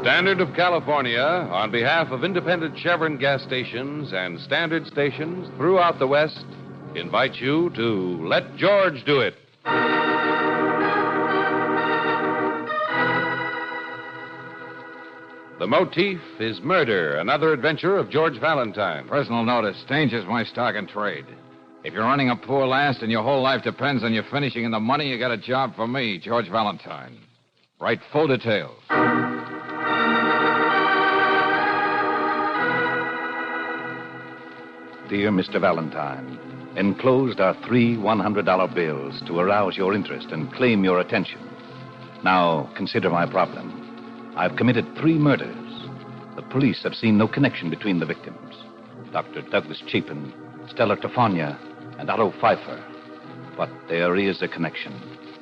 Standard of California, on behalf of independent Chevron gas stations and standard stations throughout the West, invites you to Let George Do It. The motif is murder, another adventure of George Valentine. Personal notice, danger's my stock and trade. If you're running a poor last and your whole life depends on you finishing in the money, you got a job for me, George Valentine. Write full details. Dear Mr. Valentine, enclosed are 3 $100 bills to arouse your interest and claim your attention. Now, consider my problem. I've committed 3 murders. The police have seen no connection between the victims. Dr. Douglas Chapin, Stella Tofania, and Otto Pfeiffer. But there is a connection,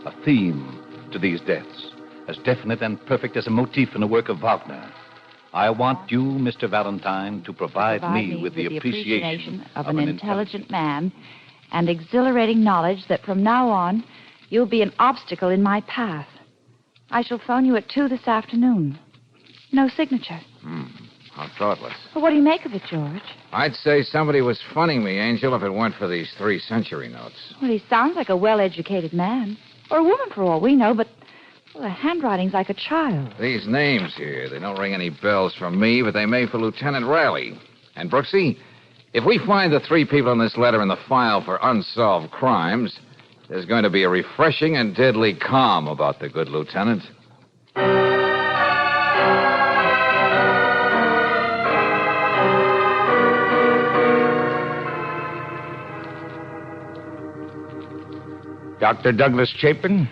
a theme to these deaths, as definite and perfect as a motif in a work of Wagner. I want you, Mr. Valentine, to provide me with the appreciation of an intelligent man and exhilarating knowledge that from now on you'll be an obstacle in my path. I shall phone you at 2 this afternoon. No signature. How thoughtless. Well, what do you make of it, George? I'd say somebody was funning me, Angel, if it weren't for these 3 century notes. Well, he sounds like a well-educated man. Or a woman, for all we know, but well, the handwriting's like a child. These names here, they don't ring any bells for me, but they may for Lieutenant Riley. And, Brooksy, if we find the 3 people in this letter in the file for unsolved crimes, there's going to be a refreshing and deadly calm about the good lieutenant. Dr. Douglas Chapin,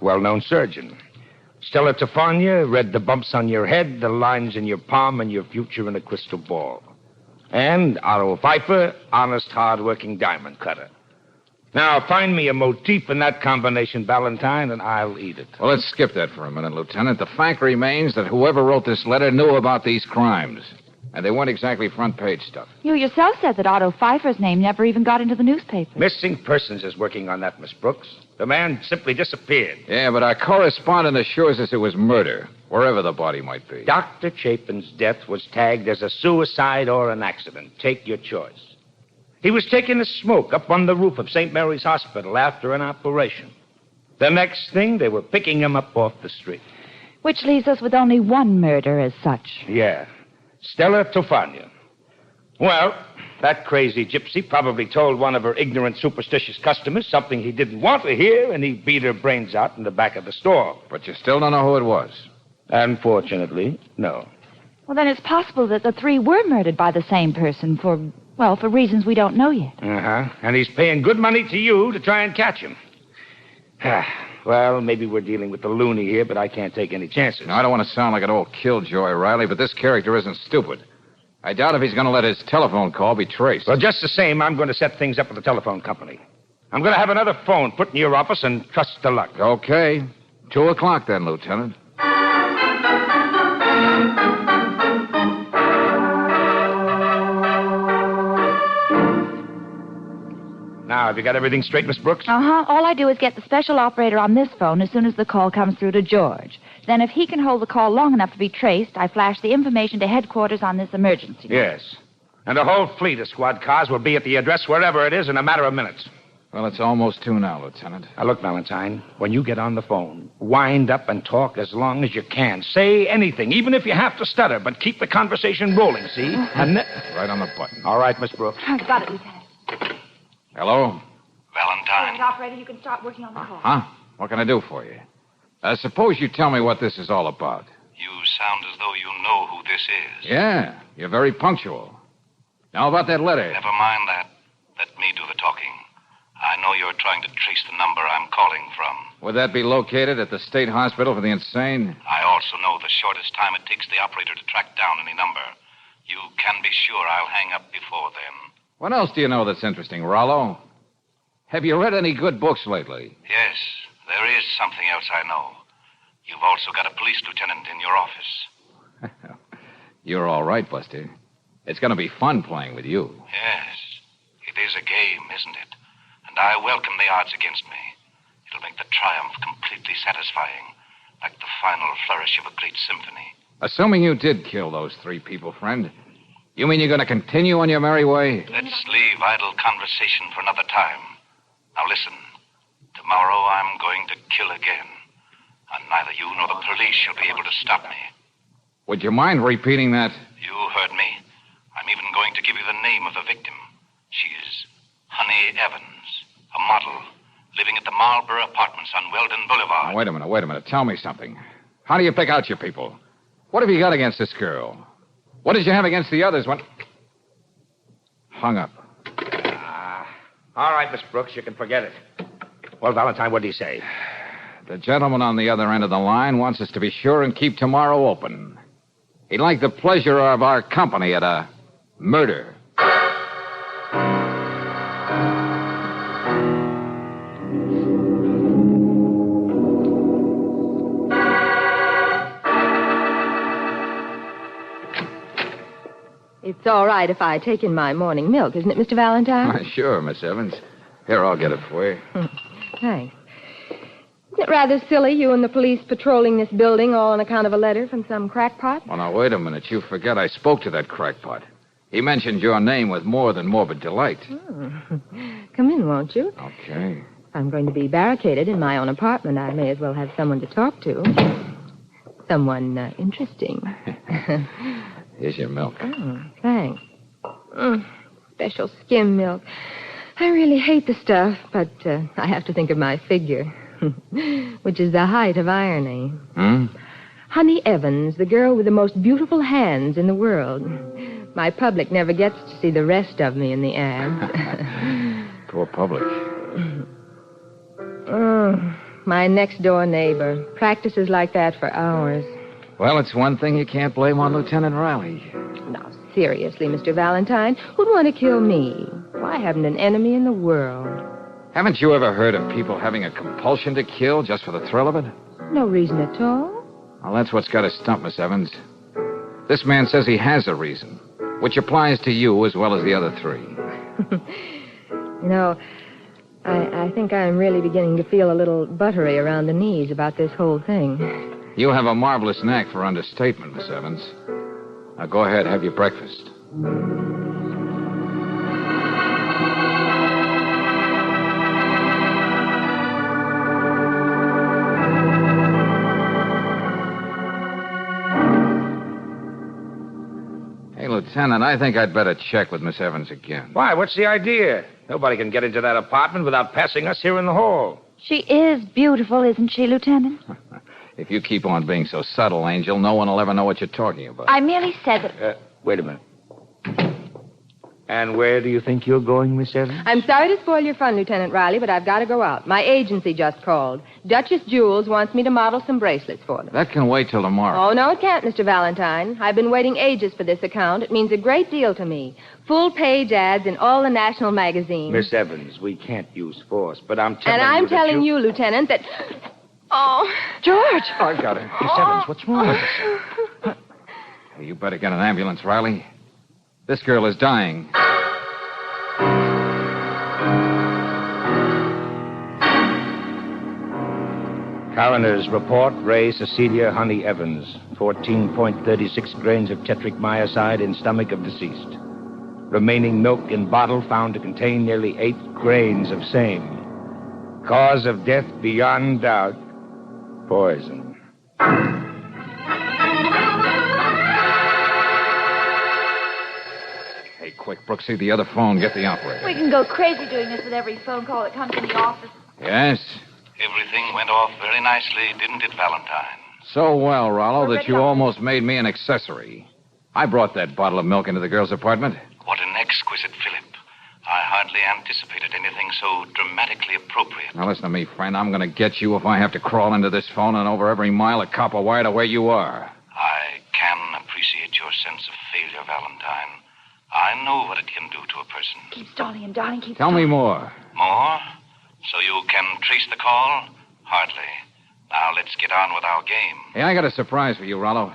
well-known surgeon. Stella Tofania, read the bumps on your head, the lines in your palm, and your future in a crystal ball. And Otto Pfeiffer, honest, hard-working diamond cutter. Now, find me a motif in that combination, Valentine, and I'll eat it. Well, let's skip that for a minute, Lieutenant. The fact remains that whoever wrote this letter knew about these crimes. And they weren't exactly front-page stuff. You yourself said that Otto Pfeiffer's name never even got into the newspaper. Missing Persons is working on that, Miss Brooks. The man simply disappeared. Yeah, but our correspondent assures us it was murder, wherever the body might be. Dr. Chapin's death was tagged as a suicide or an accident. Take your choice. He was taking a smoke up on the roof of St. Mary's Hospital after an operation. The next thing, they were picking him up off the street. Which leaves us with only one murder as such. Yeah. Stella Tofania. Well, that crazy gypsy probably told one of her ignorant, superstitious customers something he didn't want to hear, and he beat her brains out in the back of the store. But you still don't know who it was. Unfortunately, no. Well, then it's possible that the 3 were murdered by the same person for reasons we don't know yet. Uh-huh. And he's paying good money to you to try and catch him. Well, maybe we're dealing with the loony here, but I can't take any chances. Now, I don't want to sound like an old killjoy, Riley, but this character isn't stupid. I doubt if he's going to let his telephone call be traced. Well, just the same, I'm going to set things up with the telephone company. I'm going to have another phone put in your office and trust to luck. Okay. 2 o'clock then, Lieutenant. Now, have you got everything straight, Miss Brooks? Uh-huh. All I do is get the special operator on this phone as soon as the call comes through to George. Then if he can hold the call long enough to be traced, I flash the information to headquarters on this emergency. Yes. And a whole fleet of squad cars will be at the address wherever it is in a matter of minutes. Well, it's almost 2 now, Lieutenant. Now, look, Valentine, when you get on the phone, wind up and talk as long as you can. Say anything, even if you have to stutter, but keep the conversation rolling, see? And Right on the button. All right, Miss Brooks. I've got it, Lieutenant. Hello? Valentine. Operator, you can start working on the call. Huh? What can I do for you? Suppose you tell me what this is all about. You sound as though you know who this is. Yeah, you're very punctual. Now about that letter. Never mind that. Let me do the talking. I know you're trying to trace the number I'm calling from. Would that be located at the State Hospital for the Insane? I also know the shortest time it takes the operator to track down any number. You can be sure I'll hang up before then. What else do you know that's interesting, Rollo? Have you read any good books lately? Yes, there is something else I know. You've also got a police lieutenant in your office. You're all right, Buster. It's going to be fun playing with you. Yes, it is a game, isn't it? And I welcome the odds against me. It'll make the triumph completely satisfying, like the final flourish of a great symphony. Assuming you did kill those 3 people, friend, you mean you're going to continue on your merry way? Let's leave idle conversation for another time. Now listen. Tomorrow I'm going to kill again. And neither you nor the police shall be able to stop me. Would you mind repeating that? You heard me. I'm even going to give you the name of the victim. She's Honey Evans, a model, living at the Marlborough Apartments on Weldon Boulevard. Now, wait a minute. Tell me something. How do you pick out your people? What have you got against this girl? What did you have against the others when... Hung up. All right, Miss Brooks, you can forget it. Well, Valentine, what did he say? The gentleman on the other end of the line wants us to be sure and keep tomorrow open. He'd like the pleasure of our company at a murder. It's all right if I take in my morning milk, isn't it, Mr. Valentine? Sure, Miss evans. Here, I'll get it for you. Thanks. Isn't it rather silly, you and the police patrolling this building all on account of a letter from some crackpot? Well, now, wait a minute. You forget I spoke to that crackpot. He mentioned your name with more than morbid delight. Come in, won't you? Okay. I'm going to be barricaded in my own apartment. I may as well have someone to talk to. Someone interesting. Here's your milk. Oh, thanks. Special skim milk. I really hate the stuff, but I have to think of my figure, which is the height of irony. Honey Evans, the girl with the most beautiful hands in the world. My public never gets to see the rest of me in the ad. Poor public. My next-door neighbor. Practices like that for hours. Well, it's one thing you can't blame on Lieutenant Riley. Now, seriously, Mr. Valentine, who'd want to kill me? I haven't an enemy in the world. Haven't you ever heard of people having a compulsion to kill just for the thrill of it? No reason at all. Well, that's what's got us stumped, Miss Evans. This man says he has a reason, which applies to you as well as the other 3. You know, I think I'm really beginning to feel a little buttery around the knees about this whole thing. You have a marvelous knack for understatement, Miss Evans. Now go ahead, have your breakfast. Hey, Lieutenant, I think I'd better check with Miss Evans again. Why, what's the idea? Nobody can get into that apartment without passing us here in the hall. She is beautiful, isn't she, Lieutenant? If you keep on being so subtle, Angel, no one will ever know what you're talking about. I merely said that... Wait a minute. And where do you think you're going, Miss Evans? I'm sorry to spoil your fun, Lieutenant Riley, but I've got to go out. My agency just called. Duchess Jewels wants me to model some bracelets for them. That can wait till tomorrow. Oh, no, it can't, Mr. Valentine. I've been waiting ages for this account. It means a great deal to me. Full-page ads in all the national magazines. Miss Evans, we can't use force, but I'm telling and you I'm telling you, Lieutenant, that... Oh, George! I've got her. Miss Evans, what's wrong with her? Hey, you better get an ambulance, Riley. This girl is dying. Coroner's report, Ray Cecilia Honey Evans, 14.36 grains of tetric myoside in stomach of deceased. Remaining milk in bottle found to contain nearly 8 grains of same. Cause of death beyond doubt, poison. Hey, quick, Brooksy, the other phone. Get the operator. We can go crazy doing this with every phone call that comes in the office. Yes? Everything went off very nicely, didn't it, Valentine? So well, Rollo, We're that you ready, almost made me an accessory. I brought that bottle of milk into the girl's apartment. What an exquisite fillip. I hardly anticipated anything so dramatically appropriate. Now, listen to me, friend. I'm going to get you if I have to crawl into this phone and over every mile of copper wire to where you are. I can appreciate your sense of failure, Valentine. I know what it can do to a person. Keep stalling him, darling. Keep Tell me more. More? So you can trace the call? Hardly. Now let's get on with our game. Hey, I got a surprise for you, Rollo.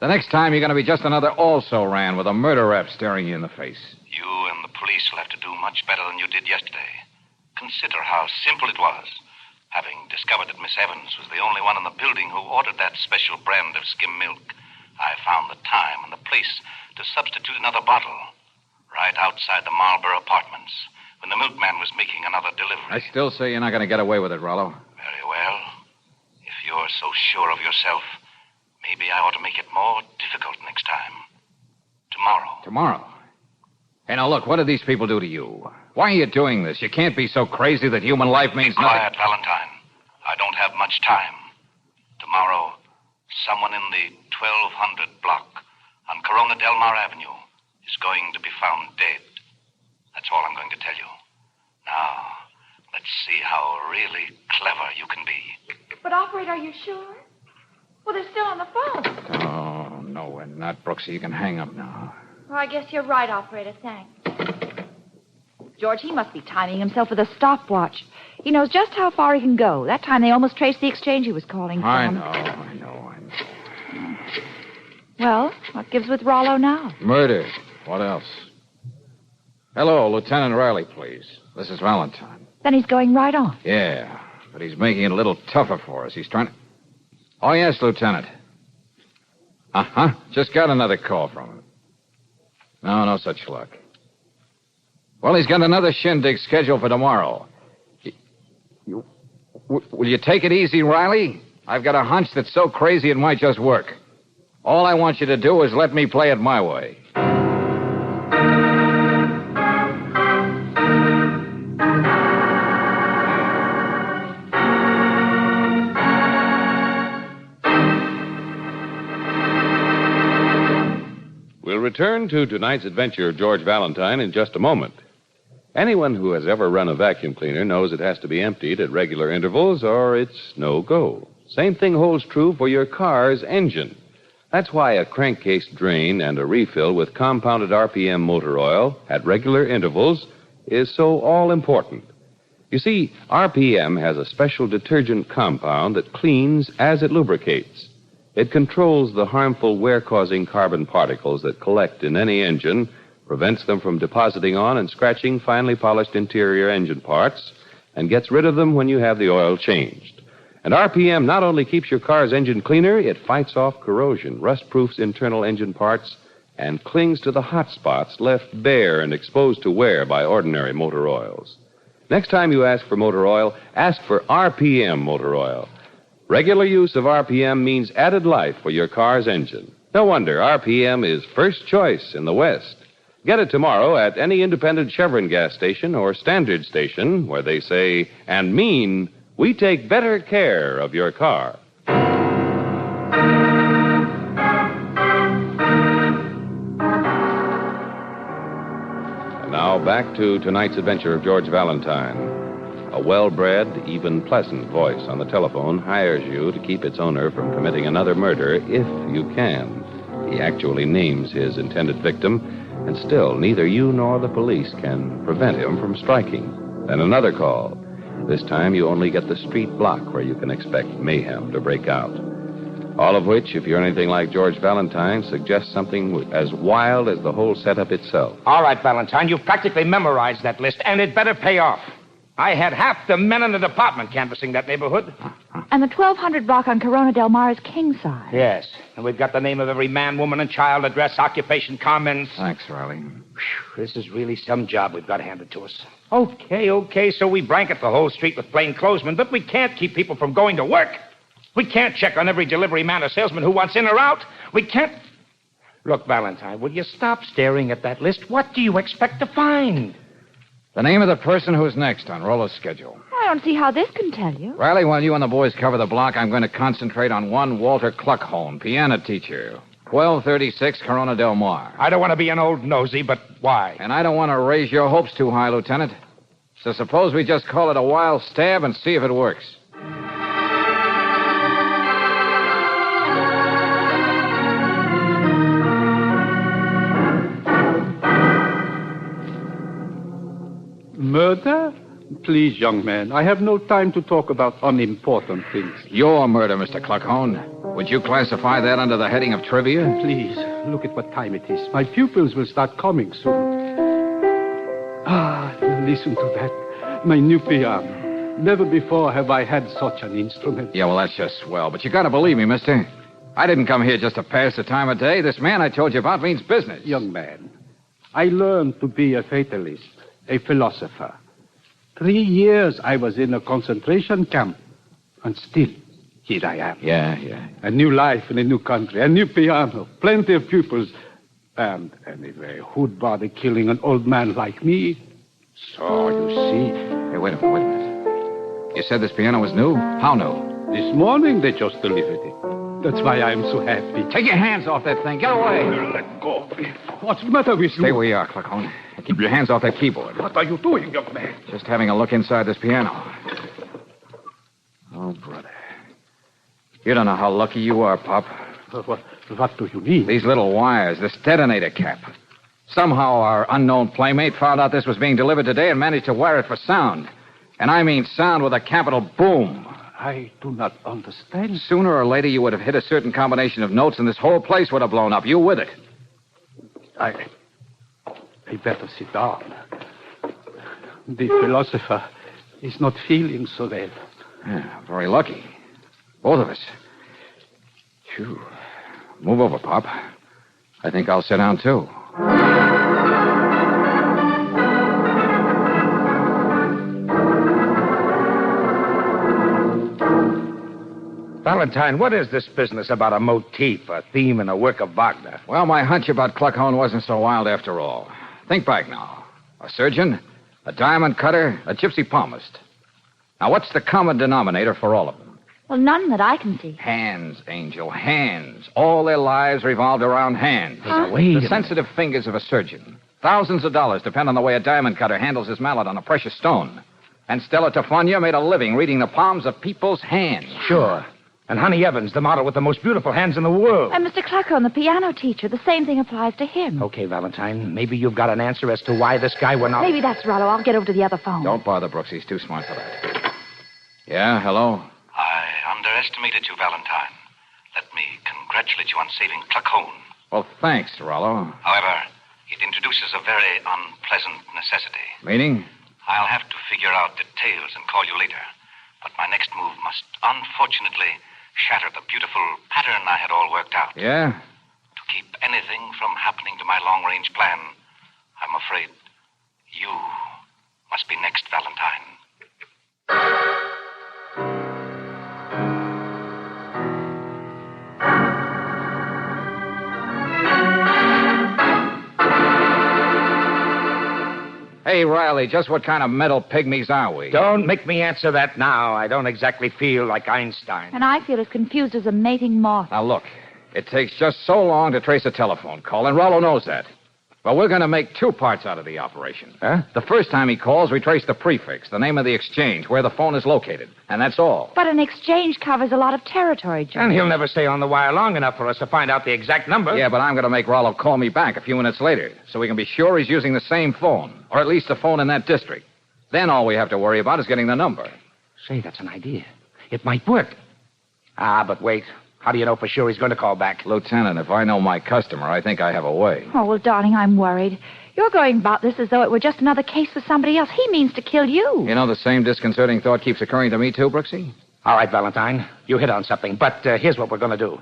The next time, you're going to be just another also-ran with a murder rap staring you in the face. You and the police will have to do much better than you did yesterday. Consider how simple it was. Having discovered that Miss Evans was the only one in the building who ordered that special brand of skim milk, I found the time and the place to substitute another bottle right outside the Marlborough apartments when the milkman was making another delivery. I still say you're not going to get away with it, Rollo. Very well. If you're so sure of yourself, maybe I ought to make it more difficult next time. Tomorrow. Hey, now look, what did these people do to you? Why are you doing this? You can't be so crazy that human life means Be quiet, nothing. Valentine. I don't have much time. Tomorrow, someone in the 1200 block on Corona Del Mar Avenue is going to be found dead. That's all I'm going to tell you. Now, let's see how really clever you can be. But, operator, are you sure? Well, they're still on the phone. Oh, no, we're not, Brooksy. You can hang up now. Well, I guess you're right, operator. Thanks. George, he must be timing himself with a stopwatch. He knows just how far he can go. That time they almost traced the exchange he was calling from. I know. Well, what gives with Rollo now? Murder. What else? Hello, Lieutenant Riley, please. This is Valentine. Then he's going right on. Yeah, but he's making it a little tougher for us. He's trying to... Oh, yes, Lieutenant. Uh-huh. Just got another call from him. No such luck. Well, he's got another shindig scheduled for tomorrow. Will you take it easy, Riley? I've got a hunch that's so crazy it might just work. All I want you to do is let me play it my way. We'll return to tonight's adventure of George Valentine in just a moment. Anyone who has ever run a vacuum cleaner knows it has to be emptied at regular intervals or it's no go. Same thing holds true for your car's engine. That's why a crankcase drain and a refill with compounded RPM motor oil at regular intervals is so all-important. You see, RPM has a special detergent compound that cleans as it lubricates. It controls the harmful wear-causing carbon particles that collect in any engine, prevents them from depositing on and scratching finely polished interior engine parts, and gets rid of them when you have the oil changed. And RPM not only keeps your car's engine cleaner, it fights off corrosion, rust-proofs internal engine parts, and clings to the hot spots left bare and exposed to wear by ordinary motor oils. Next time you ask for motor oil, ask for RPM motor oil. Regular use of RPM means added life for your car's engine. No wonder RPM is first choice in the West. Get it tomorrow at any independent Chevron gas station or standard station where they say and mean, we take better care of your car. And now back to tonight's adventure of George Valentine. A well-bred, even pleasant voice on the telephone hires you to keep its owner from committing another murder if you can. He actually names his intended victim, and still neither you nor the police can prevent him from striking. Then another call. This time you only get the street block where you can expect mayhem to break out. All of which, if you're anything like George Valentine, suggests something as wild as the whole setup itself. All right, Valentine, you've practically memorized that list, and it better pay off. I had half the men in the department canvassing that neighborhood. And the 1200 block on Corona Del Mar is king size. Yes, and we've got the name of every man, woman, and child, address, occupation, comments. Thanks, Riley. This is really some job we've got handed to us. Okay, so we blanket the whole street with plainclothesmen, but we can't keep people from going to work. We can't check on every delivery man or salesman who wants in or out. We can't... Look, Valentine, will you stop staring at that list? What do you expect to find? The name of the person who's next on Rollo's schedule. I don't see how this can tell you. Riley, while you and the boys cover the block, I'm going to concentrate on one Walter Cluckholm, piano teacher. 1236 Corona Del Mar. I don't want to be an old nosy, but why? And I don't want to raise your hopes too high, Lieutenant. So suppose we just call it a wild stab and see if it works. Murder? Please, young man, I have no time to talk about unimportant things. Your murder, Mr. Cluckhorn. Would you classify that under the heading of trivia? Please, look at what time it is. My pupils will start coming soon. Ah, listen to that. My new piano. Never before have I had such an instrument. Yeah, well, that's just swell. But you gotta believe me, mister. I didn't come here just to pass the time of day. This man I told you about means business. Young man, I learned to be a fatalist, a philosopher. 3 years I was in a concentration camp, and still, here I am. Yeah. A new life in a new country, a new piano, plenty of pupils, and anyway, who'd bother killing an old man like me? So, you see... Hey, wait a minute. You said this piano was new? How new? This morning they just delivered it. That's why I'm so happy. Take your hands off that thing. Get away. Let go. What's the matter with you? Stay where you are, Clacone. Keep your hands off that keyboard. What are you doing, young man? Just having a look inside this piano. Oh, brother. You don't know how lucky you are, Pop. What do you mean? These little wires, this detonator cap. Somehow our unknown playmate found out this was being delivered today and managed to wire it for sound. And I mean sound with a capital boom. I do not understand. Sooner or later, you would have hit a certain combination of notes, and this whole place would have blown up. You with it. I better sit down. The philosopher is not feeling so well. Yeah, very lucky. Both of us. Phew. Move over, Pop. I think I'll sit down, too. Valentine, what is this business about a motif, a theme in a work of Wagner? Well, my hunch about Cluckhorn wasn't so wild after all. Think back now. A surgeon, a diamond cutter, a gypsy palmist. Now, what's the common denominator for all of them? Well, none that I can see. Hands, Angel, hands. All their lives revolved around hands. The sensitive fingers of a surgeon. Thousands of dollars depend on the way a diamond cutter handles his mallet on a precious stone. And Stella Tafania made a living reading the palms of people's hands. Sure. And Honey Evans, the model with the most beautiful hands in the world. And Mr. Cluckhorn, the piano teacher, the same thing applies to him. Okay, Valentine, maybe you've got an answer as to why this guy went out. Maybe that's Rollo. I'll get over to the other phone. Don't bother, Brooks. He's too smart for that. Yeah, hello? I underestimated you, Valentine. Let me congratulate you on saving Cluckhorn. Well, thanks, Rollo. However, it introduces a very unpleasant necessity. Meaning? I'll have to figure out details and call you later. But my next move must unfortunately shatter the beautiful pattern I had all worked out. Yeah? To keep anything from happening to my long-range plan, I'm afraid you must be next, Valentine. Hey, Riley, just what kind of metal pygmies are we? Don't make me answer that now. I don't exactly feel like Einstein. And I feel as confused as a mating moth. Now, look, it takes just so long to trace a telephone call, and Rollo knows that. But we're going to make two parts out of the operation. Huh? The first time he calls, we trace the prefix, the name of the exchange, where the phone is located. And that's all. But an exchange covers a lot of territory, George. And he'll never stay on the wire long enough for us to find out the exact number. Yeah, but I'm going to make Rollo call me back a few minutes later, so we can be sure he's using the same phone, or at least the phone in that district. Then all we have to worry about is getting the number. Say, that's an idea. It might work. Ah, but wait. How do you know for sure he's going to call back? Lieutenant, if I know my customer, I think I have a way. Oh, well, darling, I'm worried. You're going about this as though it were just another case with somebody else. He means to kill you. You know, the same disconcerting thought keeps occurring to me, too, Brooksy? All right, Valentine. You hit on something. But here's what we're going to do.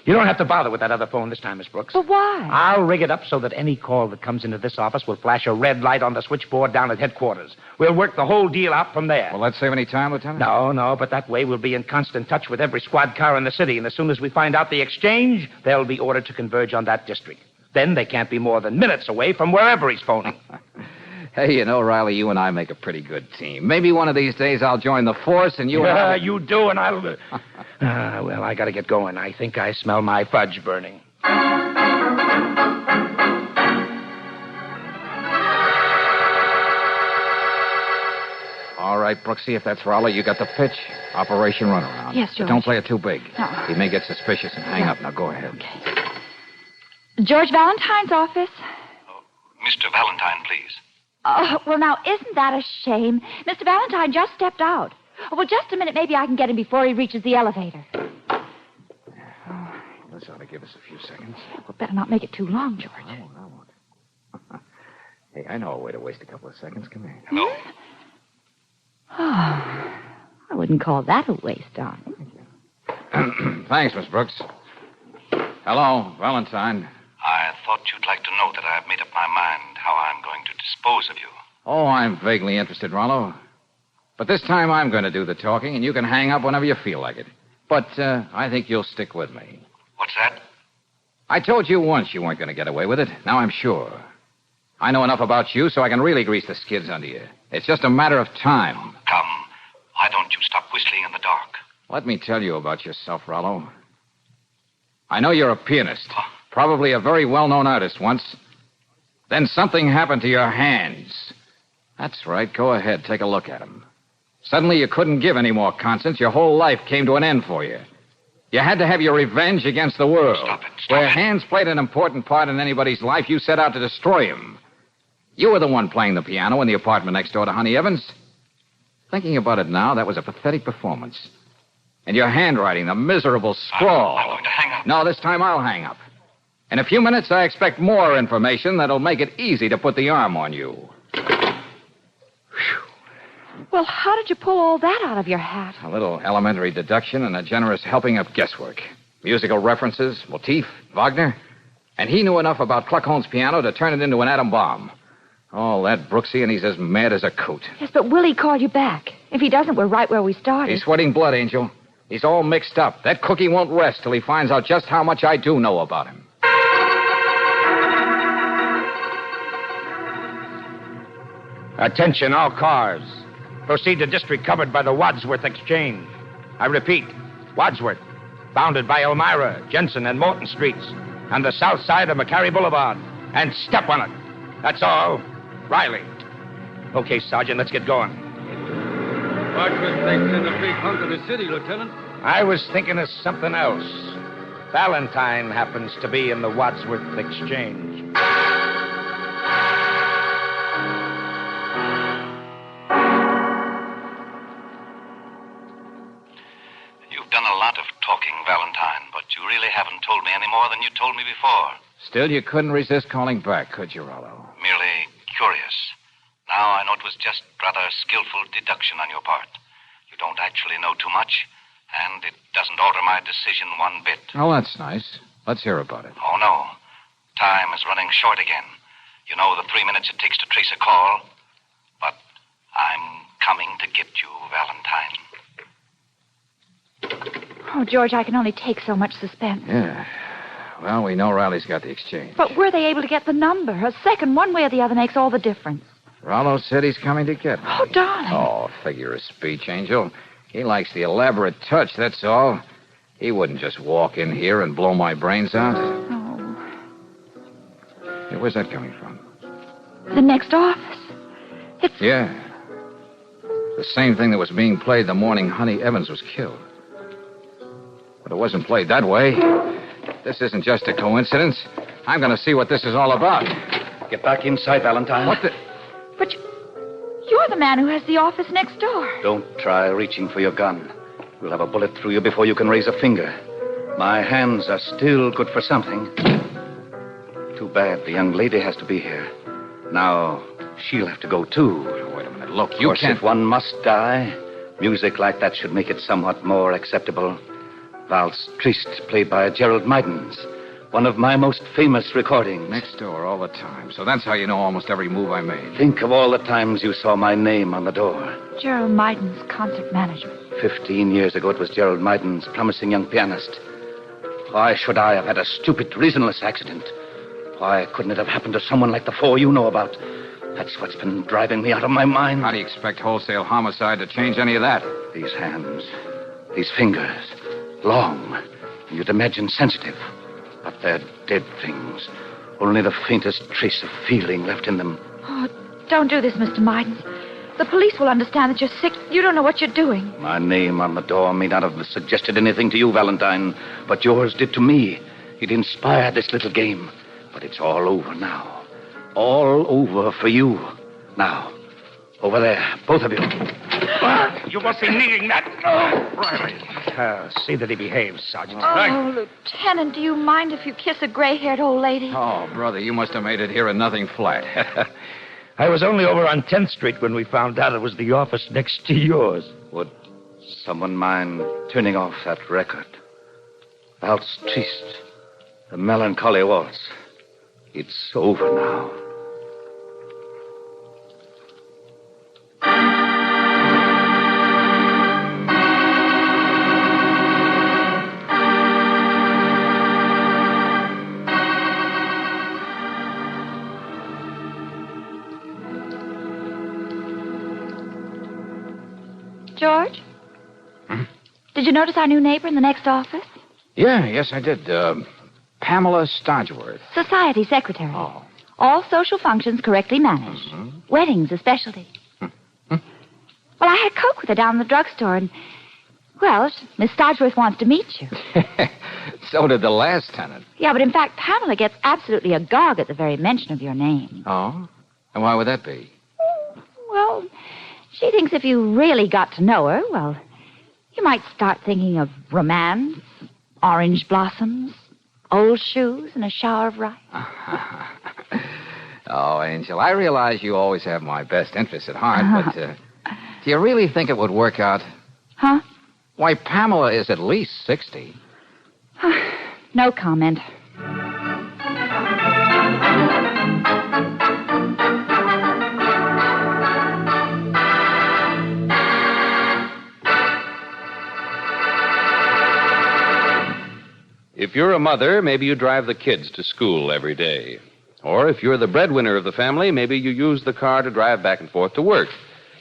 You don't have to bother with that other phone this time, Miss Brooks. But why? I'll rig it up so that any call that comes into this office will flash a red light on the switchboard down at headquarters. We'll work the whole deal out from there. Will that save any time, Lieutenant? No, but that way we'll be in constant touch with every squad car in the city, and as soon as we find out the exchange, they'll be ordered to converge on that district. Then they can't be more than minutes away from wherever he's phoning. Hey, you know, Riley, you and I make a pretty good team. Maybe one of these days I'll join the force and you and I... You do, and I'll... well, I gotta get going. I think I smell my fudge burning. All right, Brooksy, if that's Raleigh, you got the pitch. Operation Runaround. Yes, But George. don't play it too big. No. He may get suspicious and hang up. Now, go ahead. Okay. George Valentine's office. Mr. Valentine, please. Oh, well, now, isn't that a shame? Mr. Valentine just stepped out. Oh, well, just a minute. Maybe I can get him before he reaches the elevator. This ought to give us a few seconds. Well, better not make it too long, George. I won't. Hey, I know a way to waste a couple of seconds. Come here. No. Oh. wouldn't call that a waste, darling. Thanks, Miss Brooks. Hello, Valentine. I thought you'd like to know that I've made up my mind how I'm going to dispose of you. Oh, I'm vaguely interested, Rollo. But this time I'm going to do the talking, and you can hang up whenever you feel like it. But I think you'll stick with me. What's that? I told you once you weren't going to get away with it. Now I'm sure. I know enough about you so I can really grease the skids under you. It's just a matter of time. Come. Why don't you stop whistling in the dark? Let me tell you about yourself, Rollo. I know you're a pianist. Probably a very well-known artist once. Then something happened to your hands. That's right. Go ahead. Take a look at them. Suddenly you couldn't give any more concerts. Your whole life came to an end for you. You had to have your revenge against the world. Stop it. Where hands played an important part in anybody's life, you set out to destroy him. You were the one playing the piano in the apartment next door to Honey Evans. Thinking about it now, that was a pathetic performance. And your handwriting, the miserable scrawl. I'm going to hang up. No, this time I'll hang up. In a few minutes, I expect more information that'll make it easy to put the arm on you. Well, how did you pull all that out of your hat? A little elementary deduction and a generous helping of guesswork. Musical references, Motif, Wagner. And he knew enough about Cluckhone's piano to turn it into an atom bomb. All that Brooksy, and he's as mad as a coot. Yes, but will he call you back? If he doesn't, we're right where we started. He's sweating blood, Angel. He's all mixed up. That cookie won't rest till he finds out just how much I do know about him. Attention, all cars. Proceed to district covered by the Wadsworth Exchange. I repeat, Wadsworth, bounded by Elmira, Jensen, and Morton Streets, on the south side of McCary Boulevard. And step on it. That's all. Riley. Okay, Sergeant, let's get going. Wadsworth thinks there's a big hunk of the city, Lieutenant. I was thinking of something else. Valentine happens to be in the Wadsworth Exchange. You've done a lot of talking, Valentine, but you really haven't told me any more than you told me before. Still, you couldn't resist calling back, could you, Rollo? Merely curious. Now I know it was just rather skillful deduction on your part. You don't actually know too much, and it doesn't alter my decision one bit. Oh, that's nice. Let's hear about it. Oh, no. Time is running short again. You know the 3 minutes it takes to trace a call. But I'm coming to get you, Valentine. Oh, George, I can only take so much suspense. Yeah. Well, we know Riley's got the exchange. But were they able to get the number? A second, one way or the other, makes all the difference. Rollo said he's coming to get me. Oh, darling. Oh, figure of speech, Angel. He likes the elaborate touch, that's all. He wouldn't just walk in here and blow my brains out. Oh. Hey, where's that coming from? The next office. It's... Yeah. The same thing that was being played the morning Honey Evans was killed. But it wasn't played that way. This isn't just a coincidence. I'm going to see what this is all about. Get back inside, Valentine. What the... But you're the man who has the office next door. Don't try reaching for your gun. You'll have a bullet through you before you can raise a finger. My hands are still good for something. Too bad the young lady has to be here. Now, she'll have to go, too. Wait a minute. Look, you Of course, can't... if one must die, music like that should make it somewhat more acceptable. Valse Triste, played by Gerald Mydens. One of my most famous recordings. Next door all the time. So that's how you know almost every move I made. Think of all the times you saw my name on the door. Gerald Mydens, concert management. 15 years ago, it was Gerald Mydens, promising young pianist. Why should I have had a stupid, reasonless accident? Why couldn't it have happened to someone like the four you know about? That's what's been driving me out of my mind. How do you expect wholesale homicide to change any of that? These hands, these fingers, long, you'd imagine sensitive. But they're dead things. Only the faintest trace of feeling left in them. Oh, don't do this, Mr. Mydens. The police will understand that you're sick. You don't know what you're doing. My name on the door may not have suggested anything to you, Valentine, but yours did to me. It inspired this little game. But it's all over now. All over for you. Now, over there, both of you. You must be needing that. Riley. See that he behaves, Sergeant. Oh, Lieutenant, do you mind if you kiss a gray-haired old lady? Oh, brother, you must have made it here in nothing flat. I was only over on 10th Street when we found out it was the office next to yours. Would Someone mind turning off that record. Waltz Triste. The melancholy waltz. It's over now. George? Did you notice our new neighbor in the next office? Yes, I did. Pamela Stodgeworth. Society secretary. Oh. All social functions correctly managed. Weddings especially. Well, I had Coke with her down in the drugstore, and, well, Miss Stodgeworth wants to meet you. So did the last tenant. Yeah, but in fact, Pamela gets absolutely agog at the very mention of your name. Oh? And why would that be? Well, she thinks if you really got to know her, well, you might start thinking of romance, orange blossoms, old shoes, and a shower of rice. Oh, Angel, I realize you always have my best interests at heart, but do you really think it would work out? Huh? Why, Pamela is at least 60. No comment. If you're a mother, maybe you drive the kids to school every day. Or if you're the breadwinner of the family, maybe you use the car to drive back and forth to work.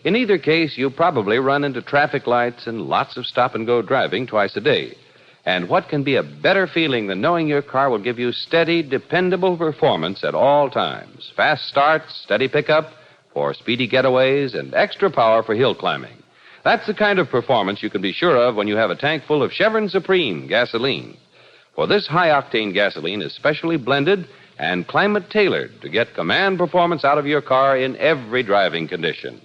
In either case, you probably run into traffic lights and lots of stop-and-go driving twice a day. And what can be a better feeling than knowing your car will give you steady, dependable performance at all times? Fast starts, steady pickup for speedy getaways, and extra power for hill climbing. That's the kind of performance you can be sure of when you have a tank full of Chevron Supreme gasoline. For this high-octane gasoline is specially blended and climate-tailored to get command performance out of your car in every driving condition.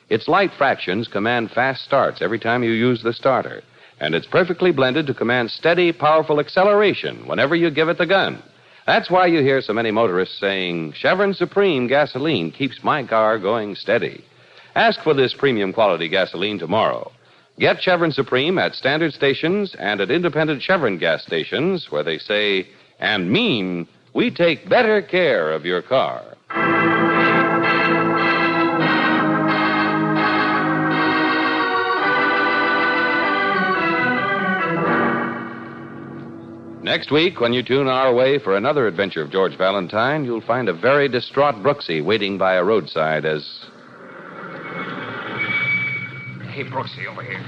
Its light fractions command fast starts every time you use the starter, and it's perfectly blended to command steady, powerful acceleration whenever you give it the gun. That's why you hear so many motorists saying, Chevron Supreme gasoline keeps my car going steady. Ask for this premium quality gasoline tomorrow. Get Chevron Supreme at standard stations and at independent Chevron gas stations where they say and mean we take better care of your car. Next week, when you tune our way for another adventure of George Valentine, you'll find a very distraught Brooksy waiting by a roadside as... Hey, Brooksy, over here.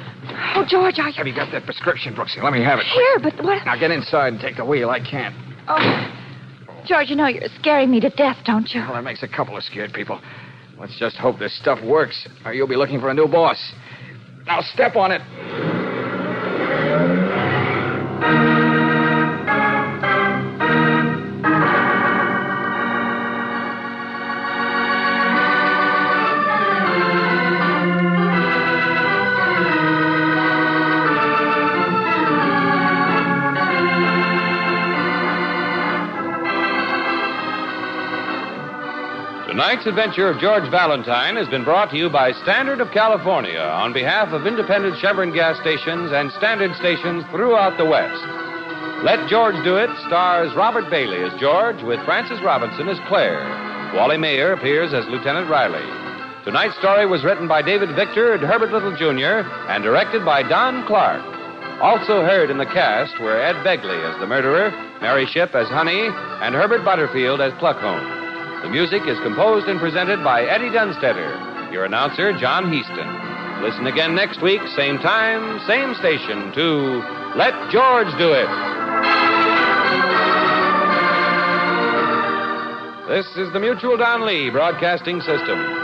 Oh, George, Have you got that prescription, Brooksy? Let me have it. Here, but what... Now get inside and take the wheel. I can't. Oh, George, you know you're scaring me to death, don't you? Well, that makes a couple of scared people. Let's just hope this stuff works, or you'll be looking for a new boss. Now step on it. Tonight's adventure of George Valentine has been brought to you by Standard of California on behalf of independent Chevron gas stations and standard stations throughout the West. Let George Do It stars Robert Bailey as George with Frances Robinson as Claire. Wally Mayer appears as Lieutenant Riley. Tonight's story was written by David Victor and Herbert Little Jr. and directed by Don Clark. Also heard in the cast were Ed Begley as the murderer, Mary Shipp as Honey, and Herbert Butterfield as Pluckholm. The music is composed and presented by Eddie Dunstetter. Your announcer, John Heaston. Listen again next week, same time, same station, to Let George Do It. This is the Mutual Don Lee Broadcasting System.